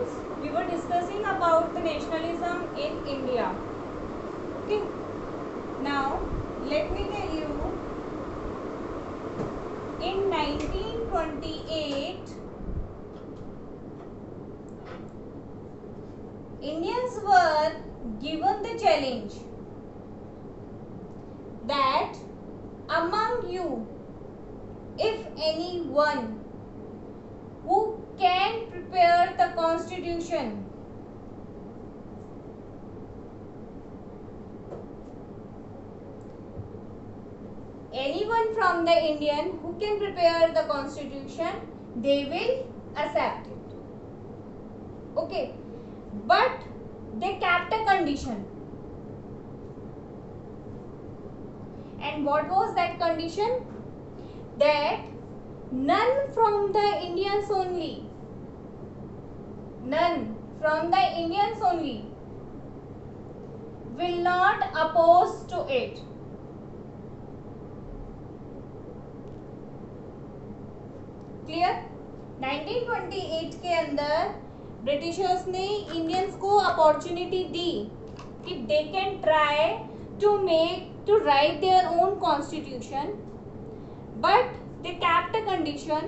students, we were discussing about the nationalism in India. Okay, now let me tell you, in 1928 Indians were given the challenge that among you, if anyone who can prepare the constitution, anyone from the Indian who can prepare the constitution, they will accept it. Okay, but they kept a condition. And what was that condition? That none from the Indians only will not oppose to it. Clear? 1928 के अंदर Britishers ने Indians को opportunity दी कि they can try to write their own constitution, but they kept a condition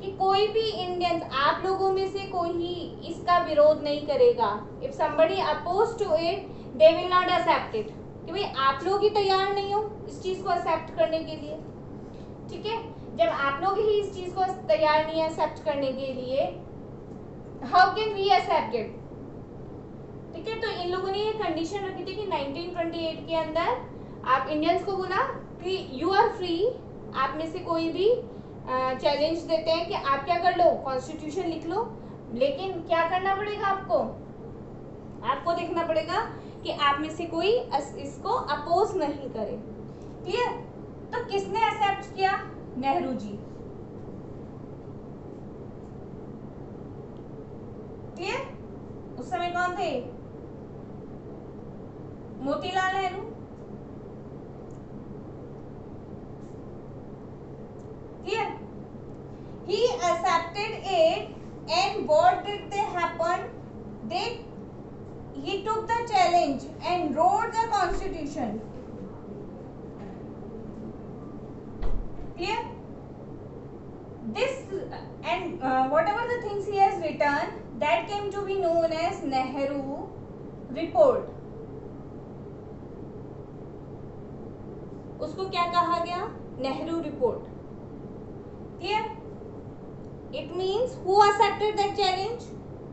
कि कोई भी Indians, आप लोगों में से कोई ही इसका विरोध नहीं करेगा. If somebody oppose to it, they will not accept it. कि भाई आप लोग ही तैयार नहीं हो इस चीज को एक्सेप्ट करने के लिए. ठीक है, जब आप लोग ही इस चीज को तैयार नहीं एक्सेप्ट करने के लिए, how can we accept it? ठीक है, तो इन लोगों ने ये कंडीशन रखी थी कि 1928 के अंदर आप इंडियंस को बोला कि यू आर फ्री, आप में से कोई भी चैलेंज देते हैं कि आप क्या कर लो, कॉन्स्टिट्यूशन लिख लो, लेकिन क्या करना पड़ेगा आपको देखना पड़ेगा कि आप में से कोई इसको अपोज नहीं करे. क्लियर? तो किसने एक्सेप्ट किया? नेहरू जी. क्लियर? उस समय कौन थे? Motilal Nehru. Clear? He accepted it, and what did they happen? He took the challenge and wrote the constitution. Clear? This and whatever the things he has written, that came to be known as Nehru report. उसको क्या कहा गया? Nehru report. Clear? It means who accepted that challenge?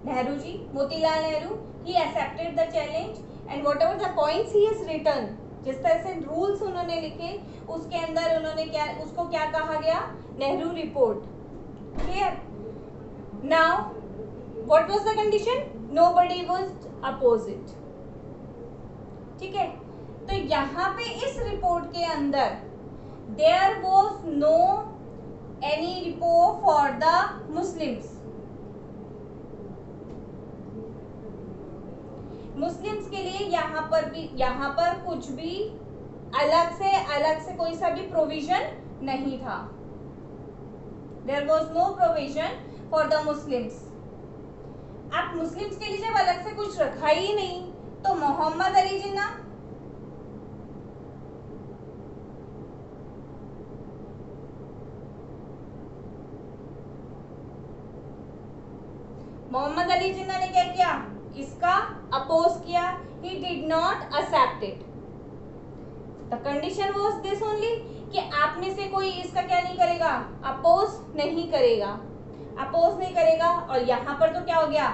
Nehru ji, Motilal Nehru. He accepted the challenge, and whatever the points he has written, जिस तरह से rules उन्होंने लिखे, उसके अंदर उन्होंने उसको क्या कहा गया? Nehru report. Clear? Now, what was the condition? Nobody was opposed. ठीक है, तो यहाँ पे इस रिपोर्ट के अंदर there was no any report for the Muslims. Muslims के लिए यहाँ पर कुछ भी अलग से कोई सा भी प्रोविजन नहीं था. There was no provision for the Muslims. अब मुस्लिम्स के लिए जब अलग से कुछ रखा ही नहीं, तो मोहम्मद अली जिन्ना, मोहम्मद अली जिन्ना ने क्या किया? इसका अपोज किया. He did not accept it. The condition was this only कि आप में से कोई इसका क्या नहीं करेगा? अपोज नहीं करेगा. और यहाँ पर तो क्या हो गया?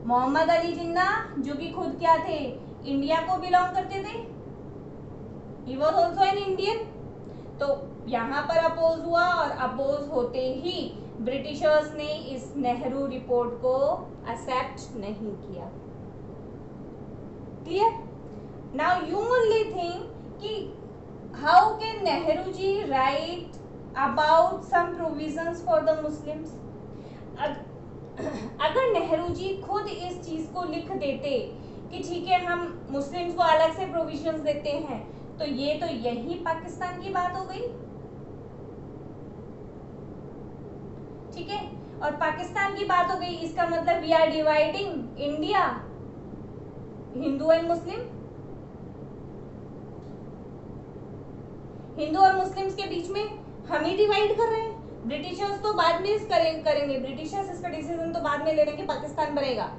मोहम्मद अली जिन्ना, जो कि खुद क्या थे? इंडिया को बिलोंग करते थे. He was also an Indian. तो यहाँ पर अपोज हुआ, और अपोज होते ही ब्रिटिशर्स ने इस नेहरू रिपोर्ट को एक्सेप्ट नहीं किया. Clear? Now you only think कि how can Nehru ji write about some provisions for the Muslims? अगर नेहरू जी खुद इस चीज को लिख देते कि ठीक है, हम मुस्लिम्स को अलग से प्रोविजंस देते हैं, तो ये तो यही पाकिस्तान की बात हो गई. ठीक है, और पाकिस्तान की बात हो गई, इसका मतलब we are dividing India Hindu and Muslim, Hindu और मुस्लिम्स के बीच में हम ही डिवाइड कर रहे हैं। ब्रिटिशर्स तो बाद में करेंगे, ब्रिटिशर्स इसका डिसीजन तो बाद में ले लेंगे, पाकिस्तान बनेगा,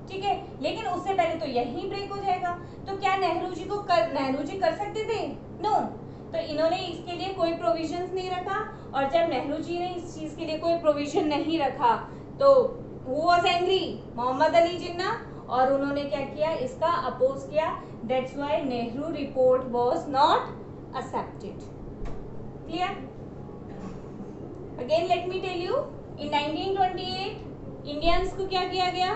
ठीक है, लेकिन उससे पहले तो यही ब्रेक हो जाएगा। तो क्या नेहरू जी कर सकते थे? नो। तो इन्होंने इसके लिए कोई प्रोविजंस नहीं रखा, और जब नेहरू जी ने इस चीज के लिए कोई प्रोविजन नहीं रखा तो who was angry? Mohammad Ali Jinnah, और उन्होंने क्या किया? इसका अपोज किया। That's why Nehru report was not accepted. Clear? Again let me tell you, in 1928 Indians को क्या किया गया?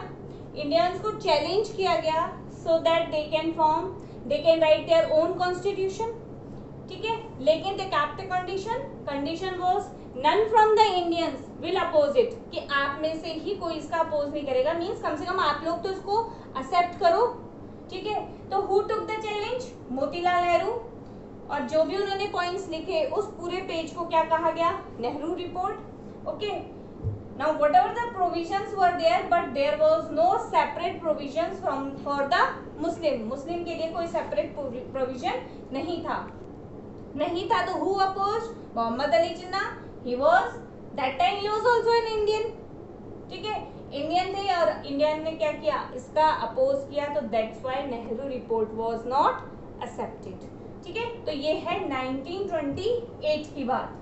इंडियंस को चैलेंज किया गया so that they can write their own constitution, ठीक है, लेकिन they kept a condition was none from the Indians will oppose it, कि आप में से ही कोई इसका अपोज नहीं करेगा, मीन्स कम से कम आप लोग तो इसको एक्सेप्ट करो, ठीक है। तो who took the challenge? Motilal Nehru, और जो भी उन्होंने पॉइंट्स लिखे उस पूरे पेज को क्या कहा गया? Nehru report. Okay, now whatever the provisions were there, but there was no separate provisions for the Muslim के लिए कोई सेपरेट प्रोविजन नहीं था। तो who oppose? Mohammad Ali Jinnah, he was that time he was also an Indian, ठीक है, इंडियन थे, और इंडियन ने क्या किया? इसका अपोज किया। तो that's why Nehru report was not accepted, ठीक है। तो ये है 1928 की बात।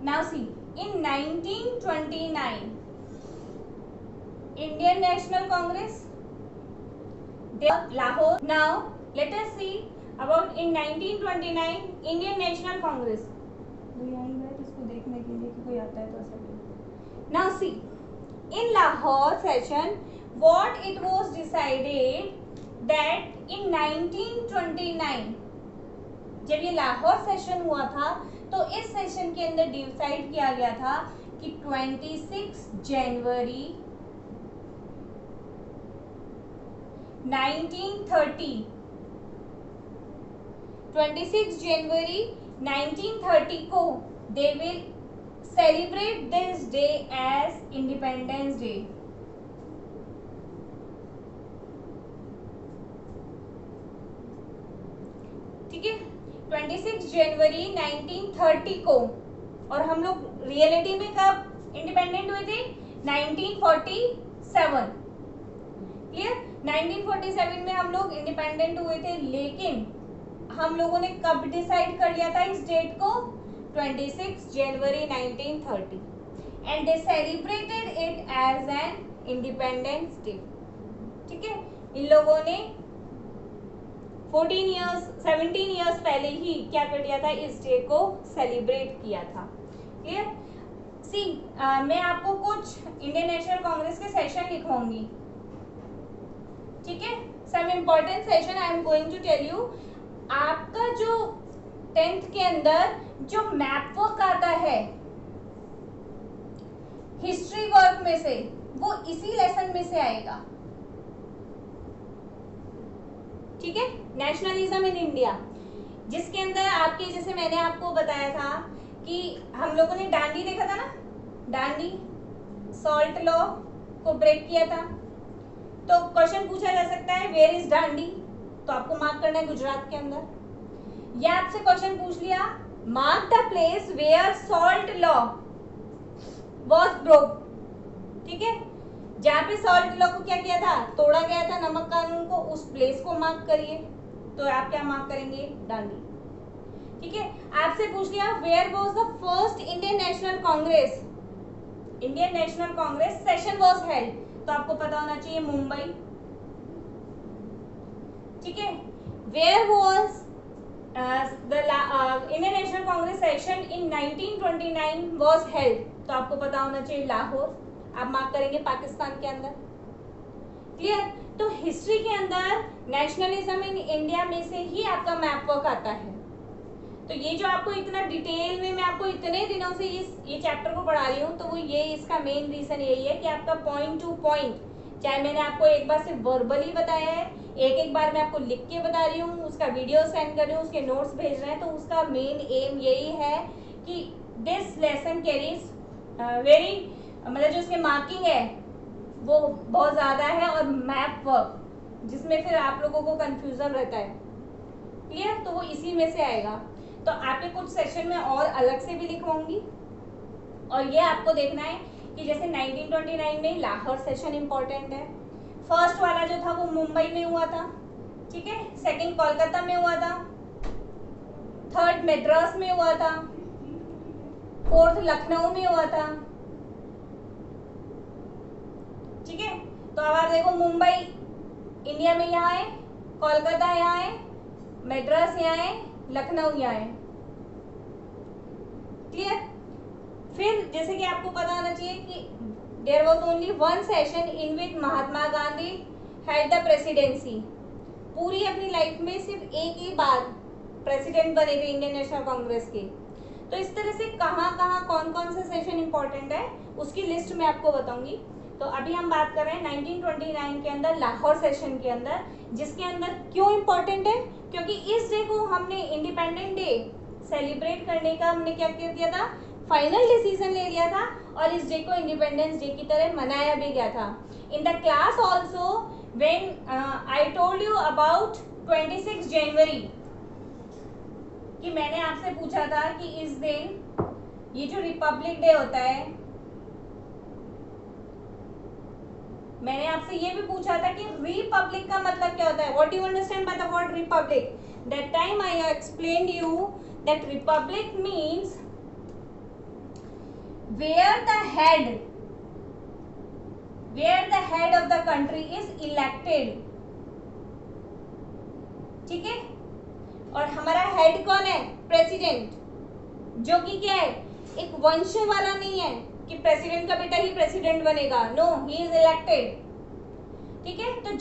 Now see, in 1929 Indian National Congress, Lahore. Now let us see about in 1929 Indian National Congress. इसको देखने के लिए कि कोई आता है तो ऐसा। Now see, in Lahore session, what it was decided that in 1929 जब ये लाहौर सेशन हुआ था तो इस सेशन के अंदर डिसाइड किया गया था कि 26 जनवरी 1930 को they will celebrate this day as independence day. ठीक है, 26 जनवरी 1930 को, और हम लोग रियलिटी में कब इंडिपेंडेंट हुए थे? 1947। क्लियर? 1947 में हम लोग इंडिपेंडेंट हुए थे, लेकिन हम लोगों ने कब डिसाइड कर लिया था इस डेट को? 26 जनवरी 1930, and they celebrated it as an independence day. ठीक है, इन लोगों ने 17 इयर्स पहले ही क्या कर दिया था? इस डे को सेलिब्रेट किया था। क्लियर? सी, मैं आपको कुछ इंडियन नेशनल कांग्रेस के सेशन लिखवाऊंगी, ठीक है, some important session I am going to tell you. आपका जो 10th के अंदर जो मैप वर्क आता है हिस्ट्री वर्क में से, वो इसी लेसन में से आएगा। ठीक है, नेशनलिज्म इन इंडिया, जिसके अंदर आपके, जैसे मैंने आपको बताया था कि हम लोगों ने डांडी देखा था ना, डांडी सॉल्ट लॉ को ब्रेक किया था। तो क्वेश्चन पूछा जा सकता है वेयर इज डांडी, तो आपको मार्क करना है गुजरात के अंदर। या आपसे क्वेश्चन पूछ लिया mark the place where salt law was broke. ठीक है, जहां पे सॉल्ट लॉ को क्या किया था? तोड़ा गया था, नमक कानून को, उस प्लेस को मार्क करिए। तो आप क्या मार्क करेंगे? डांडी। ठीक है, आपसे पूछ लिया where was the first Indian National Congress, Indian National Congress session was held, तो आपको पता होना चाहिए मुंबई। ठीक है, where was the Indian National Congress session in 1929 was held, तो आपको पता होना चाहिए लाहौर। आप मार्क करेंगे पाकिस्तान के अंदर। क्लियर? तो हिस्ट्री के अंदर नेशनलिज्म इन इंडिया में से ही आपका मैप वर्क आता है। तो ये जो आपको इतना डिटेल में मैं आपको इतने दिनों से ये चैप्टर को पढ़ा रही हूँ, तो वो ये इसका मेन रीजन यही है कि आपका पॉइंट टू पॉइंट, चाहे मैंने आपको एक बार सिर्फ वर्बली बताया है, एक बार मैं आपको लिख के बता रही हूँ, उसका वीडियो सेंड कर रही हूँ, उसके नोट्स भेज रहे हैं, तो उसका मेन एम यही है कि दिस लेसन कैरीज वेरी, मतलब जो उसके मार्किंग है वो बहुत ज़्यादा है, और मैप वर्क जिसमें फिर आप लोगों को कंफ्यूजन रहता है, क्लियर, तो वो इसी में से आएगा। तो आपके कुछ सेशन में और अलग से भी लिखवाऊंगी, और ये आपको देखना है कि जैसे 1929 में लाहौर सेशन इंपॉर्टेंट है, फर्स्ट वाला जो था वो मुंबई में हुआ था, ठीक है, सेकंड कोलकाता में हुआ था, थर्ड मद्रास में हुआ था, फोर्थ लखनऊ में हुआ था, ठीक है। तो अब आप देखो, मुंबई इंडिया में यहाँ है, कोलकाता यहाँ है, मद्रास यहाँ है, लखनऊ यहाँ है, क्लियर। फिर जैसे कि आपको पता होना चाहिए कि there was only one session in which Mahatma Gandhi had the presidency, पूरी अपनी लाइफ में सिर्फ एक ही बार प्रेसिडेंट बने थे इंडियन नेशनल कांग्रेस के। तो इस तरह से कहाँ कहाँ कौन कौन से सेशन इंपॉर्टेंट है उसकी लिस्ट मैं आपको बताऊंगी। तो अभी हम बात कर रहे हैं 1929 के अंदर लाहौर सेशन के अंदर, जिसके अंदर क्यों इम्पोर्टेंट है, क्योंकि इस डे को हमने इंडिपेंडेंट डे सेलिब्रेट करने का हमने क्या कर दिया था, फाइनल डिसीजन ले लिया था, और इस डे को इंडिपेंडेंस डे की तरह मनाया भी गया था। In the class also when I told you about 26 जनवरी, कि मैंने आपसे पूछा था कि इस दिन ये जो रिपब्लिक डे होता है, मैंने आपसे ये भी पूछा था कि रिपब्लिक का मतलब क्या होता है, what do you understand by the word republic. That time I explained you that republic means where the head of the country is elected, ठीक है, और हमारा हेड कौन है, प्रेसिडेंट, जो कि क्या है, एक वंश वाला नहीं है कि प्रेसिडेंट का बेटा ही प्रेसिडेंट बनेगा, नो, ही इज इलेक्टेड, ठीक है। तो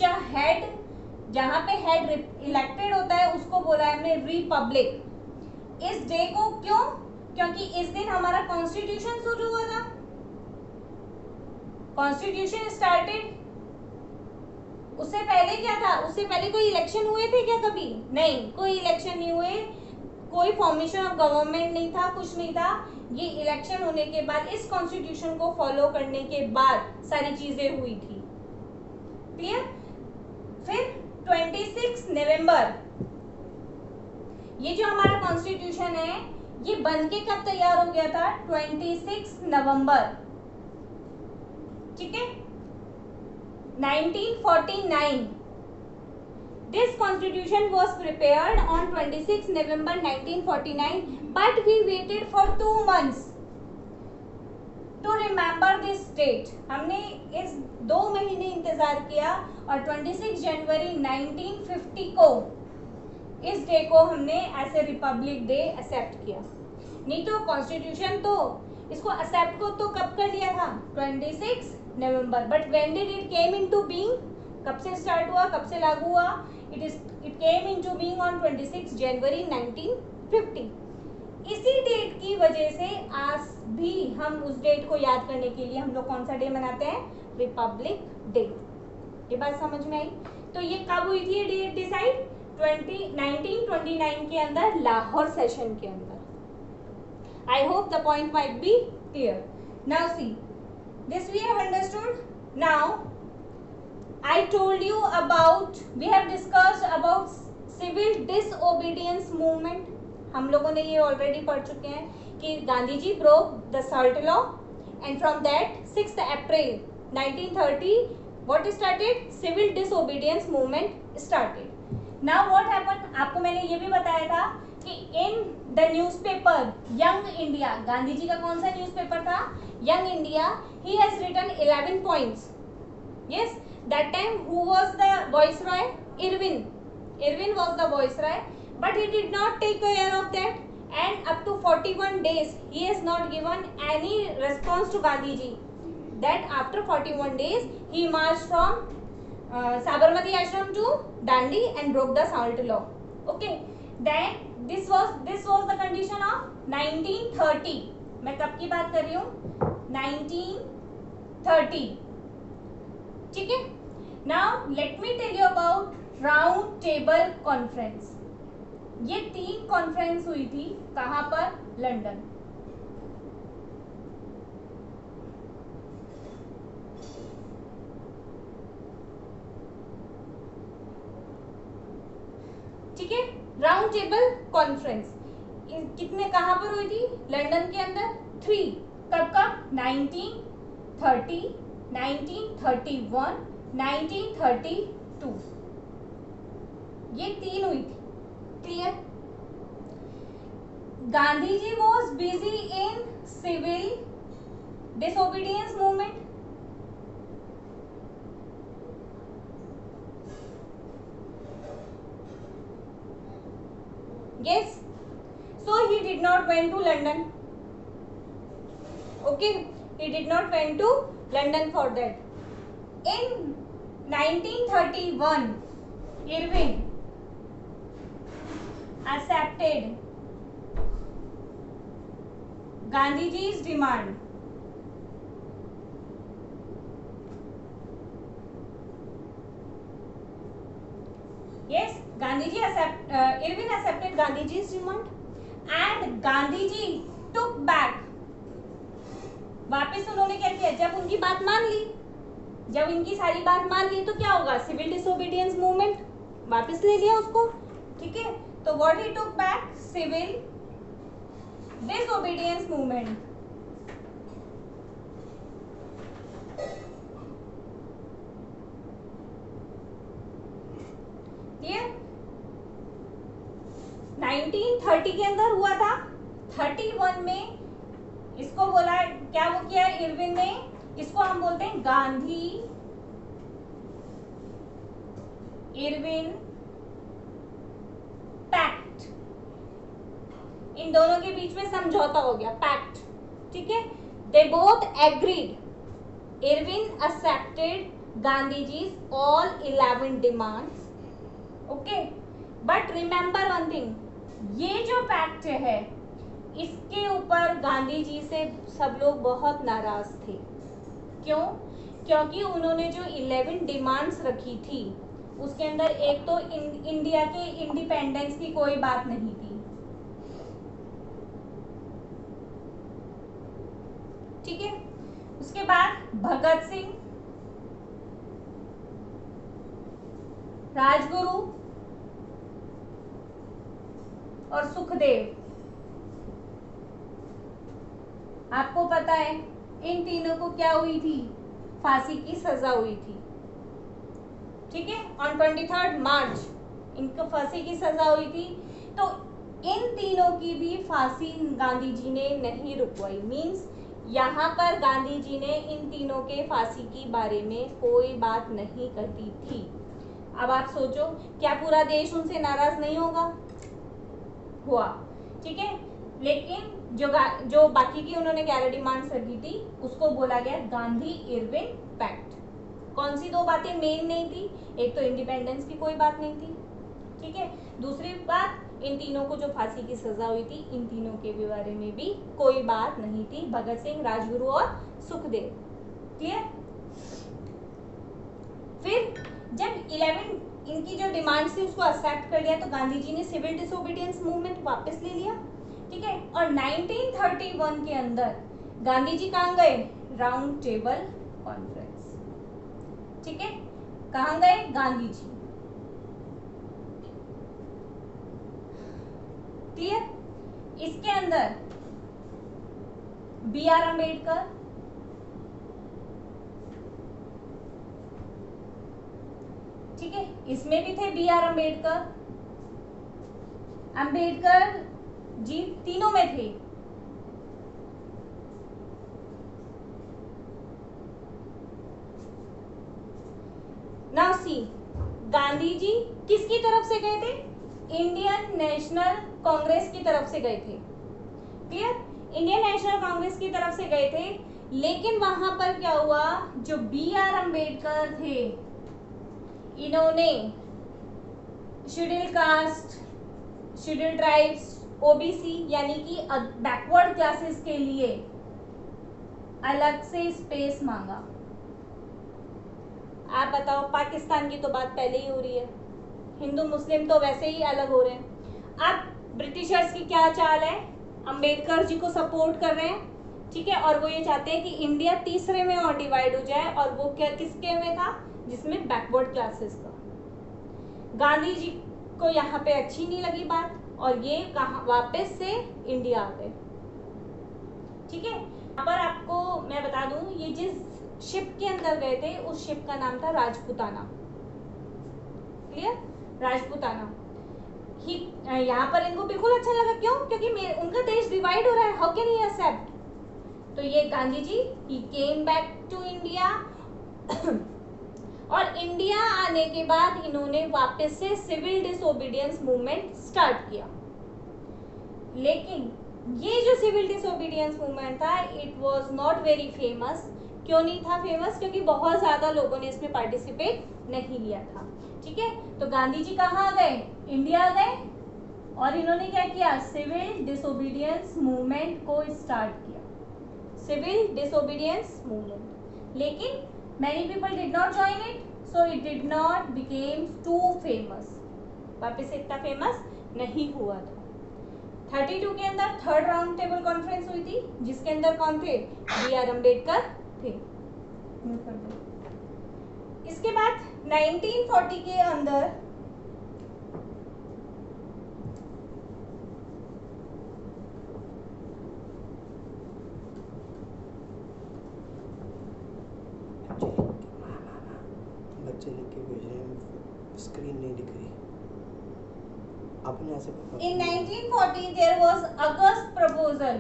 जहां पे हेड इलेक्टेड होता है उसको बोला है हमने रिपब्लिक। इस डे को क्यों, क्योंकि इस दिन हमारा कॉन्स्टिट्यूशन शुरू हुआ था, कॉन्स्टिट्यूशन स्टार्टेड। उससे पहले क्या था, उससे पहले कोई इलेक्शन हुए थे क्या कभी, नहीं, कोई इलेक्शन नहीं हुए, कोई फॉर्मेशन ऑफ गवर्नमेंट नहीं था, कुछ नहीं था। ये इलेक्शन होने के बाद, इस कॉन्स्टिट्यूशन को फॉलो करने के बाद सारी चीजें हुई थी, क्लियर। फिर 26 नवंबर, ये जो हमारा कॉन्स्टिट्यूशन है ये बन के कब तैयार हो गया था, 26 नवंबर, ठीक है, 1949। This constitution was prepared on 26 November 1949, but we waited for 2 months to remember this date. हमने इस 2 महीने इंतजार किया और 26 जनवरी 1950 को इस डे को हमने ऐसे रिपब्लिक डे एक्सेप्ट किया। नहीं तो कॉन्स्टिट्यूशन तो इसको एक्सेप्ट को तो कब कर लिया था, 26 November, but when did it came into being, कब से स्टार्ट हुआ, कब से लागू हुआ, it came into being on 26 January 1950। इसी डेट की वजह से आज भी हम उस डेट को याद करने के लिए हम लोग कौन सा डे मनाते हैं, रिपब्लिक डे। ये बात समझ में आई। तो ये कब हुई थी ये डेट डिसाइड, 1929 के अंदर लाहौर सेशन के अंदर। I hope the point might be clear. Now see, this we have understood. Now I told you about, we have discussed about civil disobedience movement. हम लोगों ने ये ऑलरेडी पढ़ चुके हैं कि Gandhi ji broke the SALT law, and from that 6th April 1930 what started, civil disobedience movement started. Now what happened, आपको मैंने ये भी बताया था कि in the newspaper Young India, Gandhi ji का कौन सा न्यूज़पेपर था, Young India, he has written 11 points. Yes, that time who was the viceroy, Irwin was the viceroy, but he did not take care of that, and up to 41 days he has not given any response to Gandhi ji. That after 41 days he marched from Sabarmati ashram to Dandi and broke the SALT law. Okay, then this was the condition of 1930। मैं कब की बात कर रही हूँ? 1930। ठीक है। Now let me tell you about round table conference. ये 3 कॉन्फ्रेंस हुई थी, कहां पर? लंदन। ठीक है, राउंड टेबल कॉन्फ्रेंस कितने, कहां पर हुई थी? लंदन के अंदर। 3। कब कब? 1930, 1931, 1932। ये 3 हुई थी। Clear? Gandhi ji was busy in civil disobedience movement. Yes, so he did not went to London. Okay, he did not went to London for that. In 1931, Irving accepted Gandhiji's demand. Yes, Irving accepted Gandhiji's demand, and Gandhiji took back. वापस उन्होंने क्या किया? जब उनकी बात मान ली, जब इनकी सारी बात मान ली तो क्या होगा? सिविल डिसोबीडियंस मूवमेंट वापस ले लिया उसको। ठीक है, तो what he took back? Civil disobedience movement. Clear? 1930 के अंदर हुआ था। 31 में इसको बोला, क्या वो किया इरविन ने? इसको हम बोलते हैं गांधी इरविन पैक्ट। इन दोनों के बीच में समझौता हो गया, पैक्ट। ठीक है, they both agreed. Irwin accepted Gandhiji's all 11 demands. Okay, but remember one thing, ये जो पैक्ट है इसके ऊपर गांधी जी से सब लोग बहुत नाराज थे। क्यों? क्योंकि उन्होंने जो 11 डिमांड्स रखी थी उसके अंदर एक तो इंडिया के इंडिपेंडेंस की कोई बात नहीं थी। ठीक है, उसके बाद भगत सिंह, राजगुरु और सुखदेव, आपको पता है इन तीनों को क्या हुई थी? फांसी की सजा हुई थी। ठीक है, ऑन 23 मार्च इनको फांसी की सजा हुई थी। तो इन तीनों की भी फांसी गांधी जी ने नहीं रुकवाई। मींस यहाँ पर गांधी जी ने इन तीनों के फांसी के बारे में कोई बात नहीं करती थी। अब आप सोचो, क्या पूरा देश उनसे नाराज नहीं होगा? हुआ। ठीक है, लेकिन जो बाकी की उन्होंने 11 डिमांड्स रखी थी उसको बोला गया गांधी इरविन पैक्ट। कौन सी 2 बातें मेन नहीं थी? एक तो इंडिपेंडेंस की कोई बात नहीं थी। ठीक है, दूसरी बात, इन तीनों को जो फांसी की सजा हुई थी इन तीनों के बारे में भी कोई बात नहीं थी। भगत सिंह, राजगुरु और सुखदेव। क्लियर? फिर जब 11 इनकी जो डिमांड्स थी उसको एक्सेप्ट कर लिया तो गांधी जी ने सिविल डिसोबीडियंस मूवमेंट वापस ले लिया। ठीक है, और 1931 के अंदर गांधी जी कहाँ गए? Round table conference. ठीक है, कहाँ गए गांधी जी? क्लियर? इसके अंदर B.R. अम्बेडकर, ठीक है, इसमें भी थे B.R. अम्बेडकर। अम्बेडकर जी तीनों में थे। नाउ सी, गांधी जी किसकी तरफ से गए थे? इंडियन नेशनल कांग्रेस की तरफ से गए थे। क्लियर? इंडियन नेशनल कांग्रेस की तरफ से गए थे, लेकिन वहां पर क्या हुआ? जो B.R. अम्बेडकर थे इन्होंने schedule caste, schedule tribes, OBC यानी कि बैकवर्ड क्लासेस के लिए अलग से स्पेस मांगा। आप बताओ, पाकिस्तान की तो बात पहले ही हो रही है, हिंदू मुस्लिम तो वैसे ही अलग हो रहे हैं। अब ब्रिटिशर्स की क्या चाल है, अंबेडकर जी को सपोर्ट कर रहे हैं, ठीक है, और वो ये चाहते हैं कि इंडिया तीसरे में और डिवाइड हो जाए, और वो क्या किसके में था, जिसमें बैकवर्ड क्लासेस का। गांधी जी को यहाँ पे अच्छी नहीं लगी बात, और ये कहाँ वापस से इंडिया आ गए, ठीक है। यहाँ पर आपको मैं बता दूं, ये जिस शिप के अंदर गए थे उस शिप का नाम था राजपूताना, क्लियर, राजपूताना ही। यहाँ पर इनको बिल्कुल अच्छा लगा, क्यों, क्योंकि उनका देश डिवाइड हो रहा है, हाउ कैन ही एक्सेप्ट। तो ये गांधी जी ही केम बैक टू इंडिया और इंडिया आने के बाद इन्होंने वापस से सिविल डिसोबीडियंस मूवमेंट स्टार्ट किया। लेकिन ये जो सिविल डिसोबीडियंस मूवमेंट था, it was not very famous. क्यों नहीं था फेमस, क्योंकि बहुत ज्यादा लोगों ने इसमें पार्टिसिपेट नहीं लिया था, ठीक है। तो गांधी जी कहाँ आ गए, इंडिया आ गए, और इन्होंने क्या किया, सिविल डिसोबीडियंस मूवमेंट को स्टार्ट किया, सिविल डिसोबीडियंस मूवमेंट। लेकिन many people did not join it, so it did not became too famous, वापस इतना फेमस नहीं हुआ था। 32 के अंदर थर्ड राउंड टेबल कॉन्फ्रेंस हुई थी, जिसके अंदर कौन थे, बी.आर. अम्बेडकर थे। इसके बाद 1940 के अंदर बच्चे लिख के भेज रहे हैं, स्क्रीन नहीं दिख रही अपने ऐसे। in 1940 there was August proposal,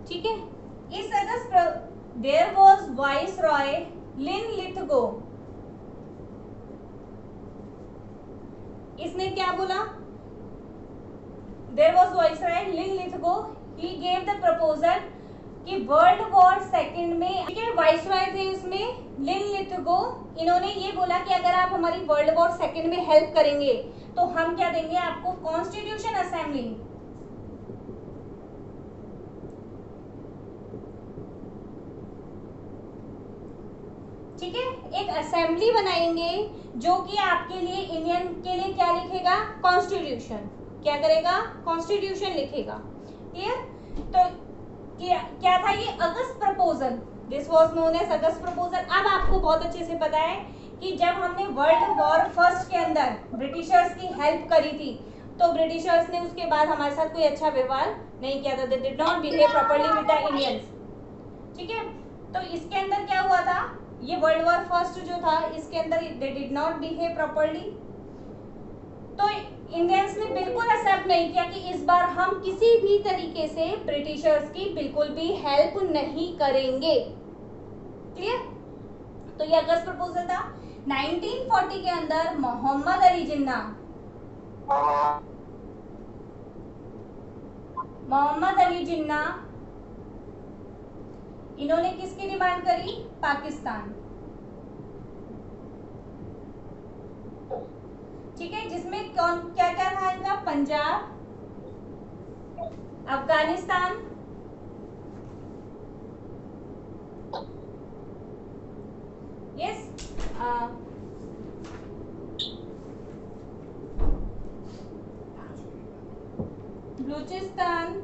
ठीक है। इस अगस्त there was वाइसरॉय लिनलिथगो, इसने क्या बोला, there was viceroy Linlithgow, he gave the proposal कि वर्ल्ड वॉर सेकेंड में, ठीक है, वाइसरॉय थे इसमें लिनलिथगो, इन्होंने ये बोला कि अगर आप हमारी वर्ल्ड वॉर सेकेंड में हेल्प करेंगे तो हम क्या देंगे आपको, कॉन्स्टिट्यूशन असेंबली, ठीक है, एक असेंबली बनाएंगे जो कि आपके लिए इंडियन के लिए क्या लिखेगा, कॉन्स्टिट्यूशन, क्या करेगा, कॉन्स्टिट्यूशन लिखेगा, क्लियर। तो क्या था ये, August proposal, this was known as August proposal. अब आपको बहुत अच्छे से पता है कि जब हमने वर्ल्ड वॉर फर्स्ट के अंदर ब्रिटिशर्स की हेल्प करी थी, तो ब्रिटिशर्स ने उसके बाद हमारे साथ कोई अच्छा व्यवहार नहीं किया था, they did not behave properly with the Indians, ठीक है। तो इसके अंदर क्या हुआ था, ये वर्ल्ड वॉर फर्स्ट जो था, इसके अंदर they did not behave properly, तो इंडियंस ने बिल्कुल एक्सेप्ट नहीं किया कि इस बार हम किसी भी तरीके से ब्रिटिशर्स की बिल्कुल भी हेल्प नहीं करेंगे, क्लियर। तो ये अगस्त प्रपोजल था। 1940 के अंदर मोहम्मद अली जिन्ना, मोहम्मद अली जिन्ना, इन्होंने किसकी डिमांड करी, पाकिस्तान, ठीक है, जिसमें कौन क्या क्या था इनका, पंजाब, अफगानिस्तान, यस, बलूचिस्तान,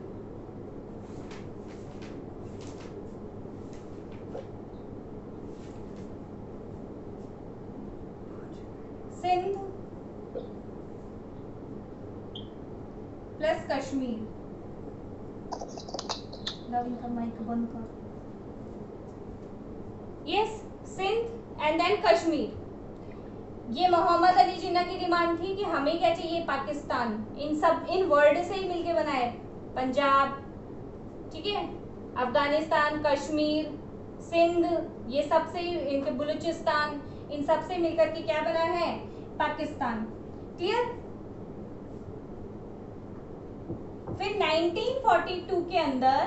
सिंध प्लस कश्मीर। इनका माइक बंद कर, yes, Sindh and then Kashmir. ये मोहम्मद अली जिन्ना की डिमांड थी कि हमें क्या चाहिए, पाकिस्तान, इन वर्ड से ही मिलके बनाए, पंजाब, ठीक है, अफगानिस्तान, कश्मीर, सिंध, ये सबसे इनके बलूचिस्तान, इन सब से मिलकर के क्या बना है, पाकिस्तान, क्लियर। फिर 1942 के अंदर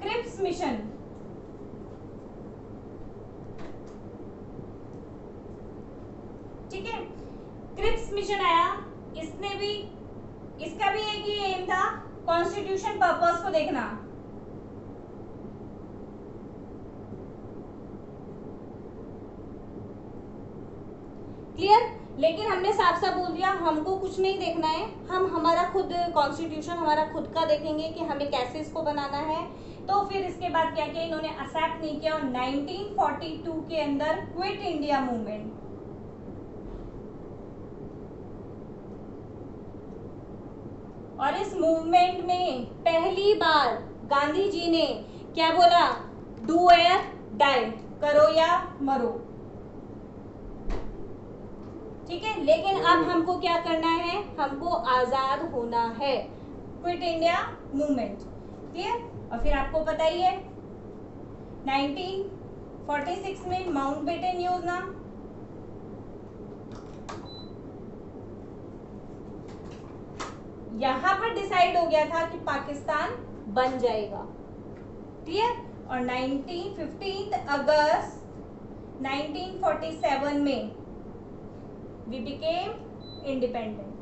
क्रिप्स मिशन, ठीक है। क्रिप्स मिशन आया, इसका भी एक ही एम था, कॉन्स्टिट्यूशन पर्पस को देखना। क्लियर। लेकिन हमने साफ साफ बोल दिया हमको कुछ नहीं देखना है, हम हमारा खुद कॉन्स्टिट्यूशन हमारा खुद का देखेंगे कि हमें कैसे इसको बनाना है। तो फिर इसके बाद क्या किया, इन्होंने एक्सेप्ट नहीं किया और 1942 के अंदर क्विट इंडिया मूवमेंट, और इस मूवमेंट में पहली बार गांधी जी ने क्या बोला, डू और डाई, करो या मरो। ठीक है, लेकिन अब हमको क्या करना है, हमको आजाद होना है, क्विट इंडिया मूवमेंट। क्लियर। और फिर आपको पता ही है 1946 में माउंटबेटन योजना, यहां पर डिसाइड हो गया था कि पाकिस्तान बन जाएगा। क्लियर। और 15 अगस्त 1947 में वी बिकेम इंडिपेंडेंट।